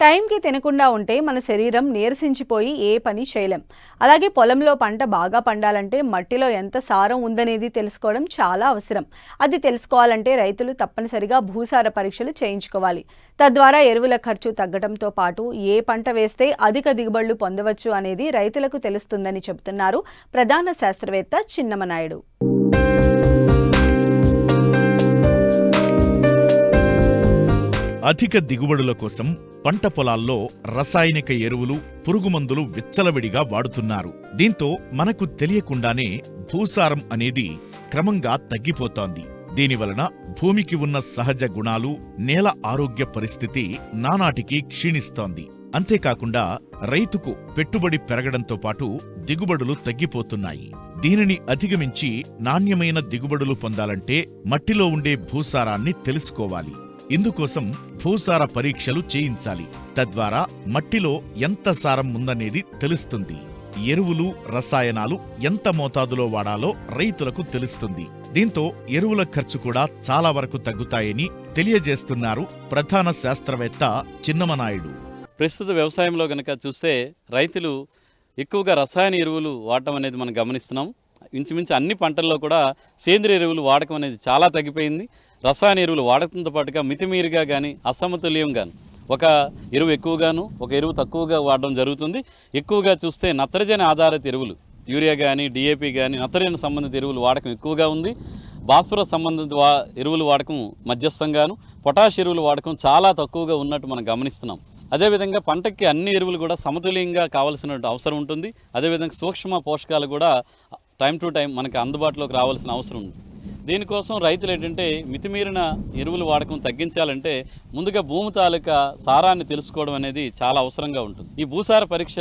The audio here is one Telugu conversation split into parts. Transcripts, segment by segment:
టైంకి తినకుండా ఉంటే మన శరీరం నీరసించిపోయి ఏ పని చేయలేం. అలాగే పొలంలో పంట బాగా పండాలంటే మట్టిలో ఎంత సారం ఉందనేది తెలుసుకోవడం చాలా అవసరం. అది తెలుసుకోవాలంటే రైతులు తప్పనిసరిగా భూసార పరీక్షలు చేయించుకోవాలి. తద్వారా ఎరువుల ఖర్చు తగ్గడంతో పాటు ఏ పంట వేస్తే అధిక దిగుబడులు పొందవచ్చు అనేది రైతులకు తెలుస్తుందని చెబుతున్నారు ప్రధాన శాస్త్రవేత్త చిన్నమనాయుడు. అధిక దిగుబడుల కోసం పంట పొలాల్లో రసాయనిక ఎరువులు, పురుగుమందులు విచ్చలవిడిగా వాడుతున్నారు. దీంతో మనకు తెలియకుండానే భూసారం అనేది క్రమంగా తగ్గిపోతోంది. దీనివలన భూమికి ఉన్న సహజ గుణాలు, నేల ఆరోగ్య పరిస్థితి నానాటికి క్షీణిస్తోంది. అంతేకాకుండా రైతుకు పెట్టుబడి పెరగడంతో పాటు దిగుబడులు తగ్గిపోతున్నాయి. దీనిని అధిగమించి నాణ్యమైన దిగుబడులు పొందాలంటే మట్టిలో ఉండే భూసారాన్ని తెలుసుకోవాలి. ఇందుకోసం భూసార పరీక్షలు చేయించాలి. తద్వారా మట్టిలో ఎంత సారం ఉందనేది తెలుస్తుంది. ఎరువులు, రసాయనాలు ఎంత మోతాదులో వాడాలో రైతులకు తెలుస్తుంది. దీంతో ఎరువుల ఖర్చు కూడా చాలా వరకు తగ్గుతాయని తెలియజేస్తున్నారు ప్రధాన శాస్త్రవేత్త చిన్నమనాయుడు. ప్రస్తుత వ్యవసాయంలో గనక చూస్తే రైతులు ఎక్కువగా రసాయన ఎరువులు వాడటం అనేది మనం గమనిస్తున్నాం. ఇంచుమించు అన్ని పంటల్లో కూడా సేంద్రియ ఎరువులు వాడకం అనేది చాలా తగ్గిపోయింది. రసాయన ఎరువులు వాడకంతో పాటుగా మితిమీరిగా కానీ అసమతుల్యంగాను ఒక ఎరువు ఎక్కువగాను ఒక ఎరువు తక్కువగా వాడడం జరుగుతుంది. ఎక్కువగా చూస్తే నత్రజని ఆధారిత ఎరువులు యూరియా కానీ, డిఏపి కానీ, నత్రజని సంబంధిత ఎరువులు వాడకం ఎక్కువగా ఉంది. భాస్వరస్ సంబంధిత ఎరువులు వాడకం మధ్యస్థంగాను, పొటాష్ ఎరువులు వాడకం చాలా తక్కువగా ఉన్నట్టు మనం గమనిస్తున్నాం. అదేవిధంగా పంటకి అన్ని ఎరువులు కూడా సమతుల్యంగా కావాల్సిన అవసరం ఉంటుంది. అదేవిధంగా సూక్ష్మ పోషకాలు కూడా టైం టు టైం మనకి అందుబాటులోకి రావాల్సిన అవసరం ఉంది. దీనికోసం రైతులు ఏంటంటే మితిమీరిన ఎరువులు వాడకం తగ్గించాలంటే ముందుగా భూమి తాలూకా సారాన్ని తెలుసుకోవడం అనేది చాలా అవసరంగా ఉంటుంది. ఈ భూసార పరీక్ష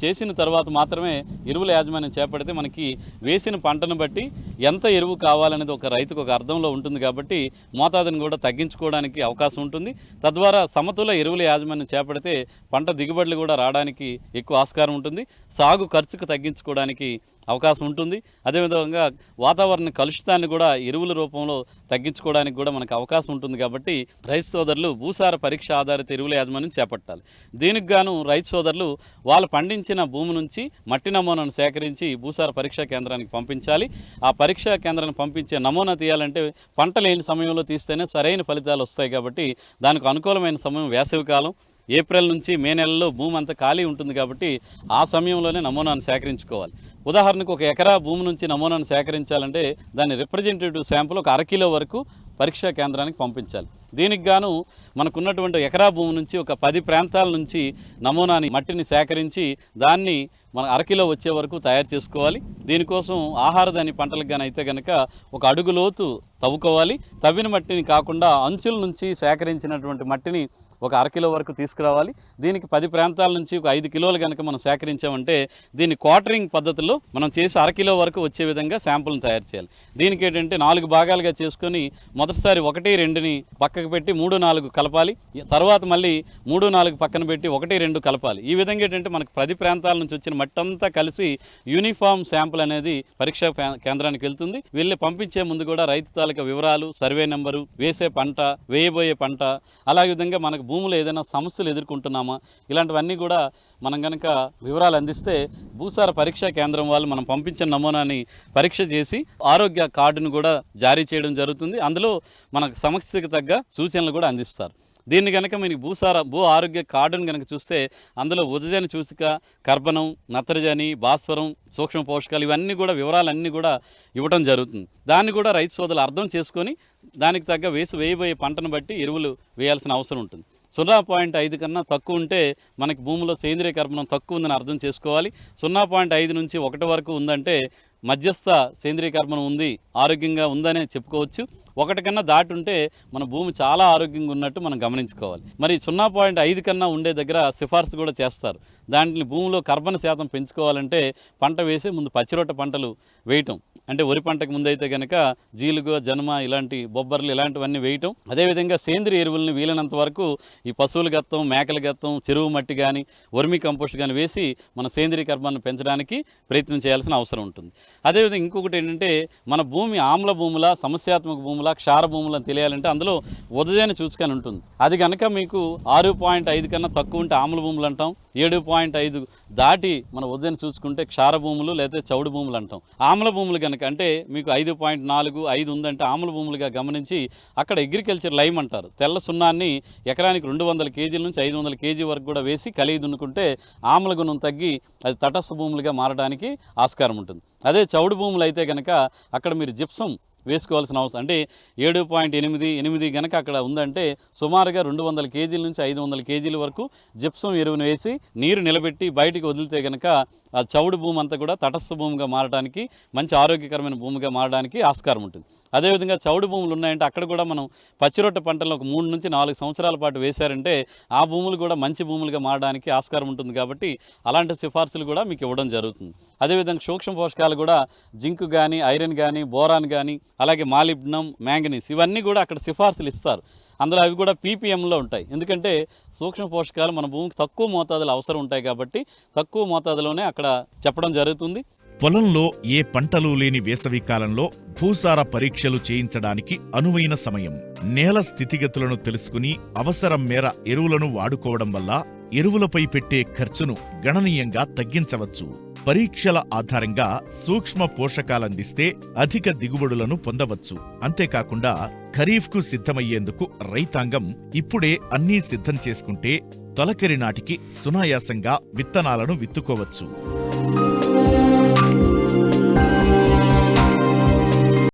చేసిన తర్వాత మాత్రమే ఎరువుల యాజమాన్యం చేపడితే మనకి వేసిన పంటను బట్టి ఎంత ఎరువు కావాలనేది ఒక రైతుకు ఒక అర్థంలో ఉంటుంది. కాబట్టి మోతాదుని కూడా తగ్గించుకోవడానికి అవకాశం ఉంటుంది. తద్వారా సమతుల ఎరువుల యాజమాన్యం చేపడితే పంట దిగుబడులు కూడా రావడానికి ఎక్కువ ఆస్కారం ఉంటుంది. సాగు ఖర్చుకు తగ్గించుకోవడానికి అవకాశం ఉంటుంది. అదేవిధంగా వాతావరణ కలుషితాన్ని కూడా ఎరువుల రూపంలో తగ్గించుకోవడానికి కూడా మనకు అవకాశం ఉంటుంది. కాబట్టి రైతు సోదరులు భూసార పరీక్ష ఆధారిత ఎరువుల యాజమాన్యం చేపట్టాలి. దీనికి గాను రైతు సోదరులు వాళ్ళు పండించిన భూమి నుంచి మట్టి నమూనాను సేకరించి భూసార పరీక్షా కేంద్రానికి పంపించాలి. ఆ పరీక్షా కేంద్రాన్ని పంపించే నమూనా తీయాలంటే పంట లేని సమయంలో తీస్తేనే సరైన ఫలితాలు వస్తాయి. కాబట్టి దానికి అనుకూలమైన సమయం వేసవి కాలం. ఏప్రిల్ నుంచి మే నెలలో భూమి అంతా ఖాళీ ఉంటుంది. కాబట్టి ఆ సమయంలోనే నమూనాను సేకరించుకోవాలి. ఉదాహరణకు ఒక ఎకరా భూమి నుంచి నమూనాను సేకరించాలంటే దాని రిప్రజెంటేటివ్ శాంపుల్ ఒక అరకిలో వరకు పరీక్షా కేంద్రానికి పంపించాలి. దీనికి గాను మనకున్నటువంటి ఎకరా భూమి నుంచి ఒక 10 ప్రాంతాల నుంచి నమూనాని మట్టిని సేకరించి దాన్ని మన అరకిలో వచ్చే వరకు తయారు చేసుకోవాలి. దీనికోసం ఆహారధాన్య పంటలకు కానీ అయితే కనుక ఒక అడుగు లోతు తవ్వుకోవాలి. తవ్విన మట్టిని కాకుండా అంచుల నుంచి సేకరించినటువంటి మట్టిని ఒక అరకిలో వరకు తీసుకురావాలి. దీనికి 10 ప్రాంతాల నుంచి ఒక 5 కిలోలు కనుక మనం సేకరించామంటే దీన్ని క్వార్టరింగ్ పద్ధతిలో మనం చేసి అరకిలో వరకు వచ్చే విధంగా శాంపుల్ని తయారు చేయాలి. దీనికి ఏంటంటే 4 భాగాలుగా చేసుకొని మొదటిసారి 1, 2ని పక్కకు పెట్టి 3, 4 కలపాలి. తర్వాత మళ్ళీ 3, 4 పక్కన పెట్టి 1, 2 కలపాలి. ఈ విధంగా ఏంటంటే మనకు 10 ప్రాంతాల నుంచి వచ్చిన మట్టి అంతా కలిసి యూనిఫామ్ శాంపుల్ అనేది పరీక్షా కేంద్రానికి వెళ్తుంది. వెళ్ళి పంపించే ముందు కూడా రైతు తాలూకా వివరాలు, సర్వే నెంబరు, వేసే పంట, వేయబోయే పంట, అలాగే విధంగా మనకు భూములు ఏదైనా సమస్యలు ఎదుర్కొంటున్నామా ఇలాంటివన్నీ కూడా మనం కనుక వివరాలు అందిస్తే భూసార పరీక్షా కేంద్రం వాళ్ళు మనం పంపించిన నమూనాని పరీక్ష చేసి ఆరోగ్య కార్డును కూడా జారీ చేయడం జరుగుతుంది. అందులో మనకు సమస్యకు తగ్గ సూచనలు కూడా అందిస్తారు. దీన్ని కనుక మీరు భూ ఆరోగ్య కార్డును కనుక చూస్తే అందులో ఉదజని సూచిక, కర్బనం, నత్రజని, భాస్వరం, సూక్ష్మ పోషకాలు ఇవన్నీ కూడా వివరాలన్నీ కూడా ఇవ్వడం జరుగుతుంది. దాన్ని కూడా రైతు సోదరులు అర్థం చేసుకొని దానికి తగ్గ వేయబోయే పంటను బట్టి ఎరువులు వేయాల్సిన అవసరం ఉంటుంది. 0.5 కన్నా తక్కువ ఉంటే మనకి భూమిలో సేంద్రియ కర్బనం తక్కువ ఉందని అర్థం చేసుకోవాలి. 0.5 నుంచి 1 వరకు ఉందంటే మధ్యస్థ సేంద్రియ కర్బనం ఉంది, ఆరోగ్యంగా ఉందనే చెప్పుకోవచ్చు. 1 కన్నా దాటి ఉంటే మన భూమి చాలా ఆరోగ్యంగా ఉన్నట్టు మనం గమనించుకోవాలి. మరి 0.5 కన్నా ఉండే దగ్గర సిఫార్సు కూడా చేస్తారు. దాంట్లో భూమిలో కర్బన శాతం పెంచుకోవాలంటే పంట వేసే ముందు పచ్చిరొట్ట పంటలు వేయటం. అంటే వరి పంటకు ముందైతే కనుక జీలుగు, జనుమ ఇలాంటి బొబ్బర్లు ఇలాంటివన్నీ వేయటం. అదేవిధంగా సేంద్రియ ఎరువులను వీలైనంత వరకు ఈ పశువుల గత్తం, మేకల గత్తం, చెరువు మట్టి కానీ, వర్మి కంపోస్ట్ కానీ వేసి మన సేంద్రియ కర్బనాన్ని పెంచడానికి ప్రయత్నం చేయాల్సిన అవసరం ఉంటుంది. అదేవిధంగా ఇంకొకటి ఏంటంటే మన భూమి ఆమ్ల భూముల, సమస్యాత్మక భూముల, భూముల క్షార భూములను తెలియాలంటే అందులో ఉదజని సూచిక ఉంటుంది. అది కనుక మీకు 6.5 కన్నా తక్కువ ఉంటే ఆమ్ల భూములు అంటాం, 7.5 దాటి మన ఉదజని చూసుకుంటే క్షార భూములు లేదా చౌడు భూములు అంటాం. ఆమ్ల భూములు కనుక అంటే మీకు 5.4, 5 ఉందంటే ఆమ్ల భూములుగా గమనించి అక్కడ అగ్రికల్చర్ లైమ్ అంటారు, తెల్ల సున్నాన్ని ఎకరానికి 200 కేజీల నుంచి 500 కేజీ వరకు కూడా వేసి కలిగి దున్నుకుంటే ఆమ్ల గుణం తగ్గి అది తటస్థ భూములుగా మారడానికి ఆస్కారం ఉంటుంది. అదే చౌడు భూములు అయితే కనుక అక్కడ మీరు జిప్సం వేసుకోవాల్సిన అవసరం, అంటే 7.8 కనుక అక్కడ ఉందంటే సుమారుగా 200 కేజీల నుంచి 500 కేజీల వరకు జిప్సం ఎరువును వేసి నీరు నిలబెట్టి బయటికి వదిలితే కనుక ఆ చౌడు భూమి అంతా కూడా తటస్థ భూమిగా మారడానికి, మంచి ఆరోగ్యకరమైన భూమిగా మారడానికి ఆస్కారం ఉంటుంది. అదేవిధంగా చౌడు భూములు ఉన్నాయంటే అక్కడ కూడా మనం పచ్చిరొట్ట పంటలను ఒక 3 నుంచి 4 సంవత్సరాల పాటు వేశారంటే ఆ భూములు కూడా మంచి భూములుగా మారడానికి ఆస్కారం ఉంటుంది. కాబట్టి అలాంటి సిఫార్సులు కూడా మీకు ఇవ్వడం జరుగుతుంది. అదేవిధంగా సూక్ష్మ పోషకాలు కూడా జింక్ కానీ, ఐరన్ కానీ, బోరాన్ కానీ, అలాగే మాలిబ్డినం, మ్యాంగనీస్ ఇవన్నీ కూడా అక్కడ సిఫార్సులు ఇస్తారు. అందులో అవి కూడా పీపీఎంలో ఉంటాయి. ఎందుకంటే సూక్ష్మ పోషకాలు మన భూమికి తక్కువ మోతాదులో అవసరం ఉంటాయి కాబట్టి తక్కువ మోతాదులోనే అక్కడ చెప్పడం జరుగుతుంది. పొలంలో ఏ పంటలు లేని వేసవి కాలంలో భూసార పరీక్షలు చేయించడానికి అనువైన సమయం. నేల స్థితిగతులను తెలుసుకుని అవసరం మేర ఎరువులను వాడుకోవడం వల్ల ఎరువులపై పెట్టే ఖర్చును గణనీయంగా తగ్గించవచ్చు. పరీక్షల ఆధారంగా సూక్ష్మ పోషకాలందిస్తే అధిక దిగుబడులను పొందవచ్చు. అంతేకాకుండా ఖరీఫ్కు సిద్ధమయ్యేందుకు రైతాంగం ఇప్పుడే అన్నీ సిద్ధం చేసుకుంటే తొలకరి నాటికి సునాయాసంగా విత్తనాలను విత్తుకోవచ్చు.